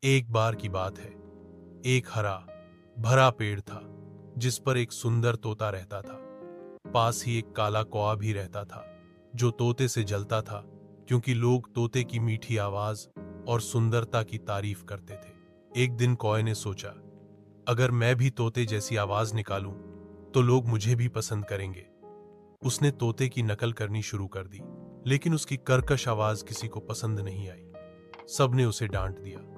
एक बार की बात है। एक हरा भरा पेड़ था जिस पर एक सुंदर तोता रहता था। पास ही एक काला कौआ भी रहता था जो तोते से जलता था क्योंकि लोग तोते की मीठी आवाज और सुंदरता की तारीफ करते थे। एक दिन कौए ने सोचा, अगर मैं भी तोते जैसी आवाज निकालूं तो लोग मुझे भी पसंद करेंगे। उसने तोते की नकल करनी शुरू कर दी, लेकिन उसकी कर्कश आवाज किसी को पसंद नहीं आई। सबने उसे डांट दिया।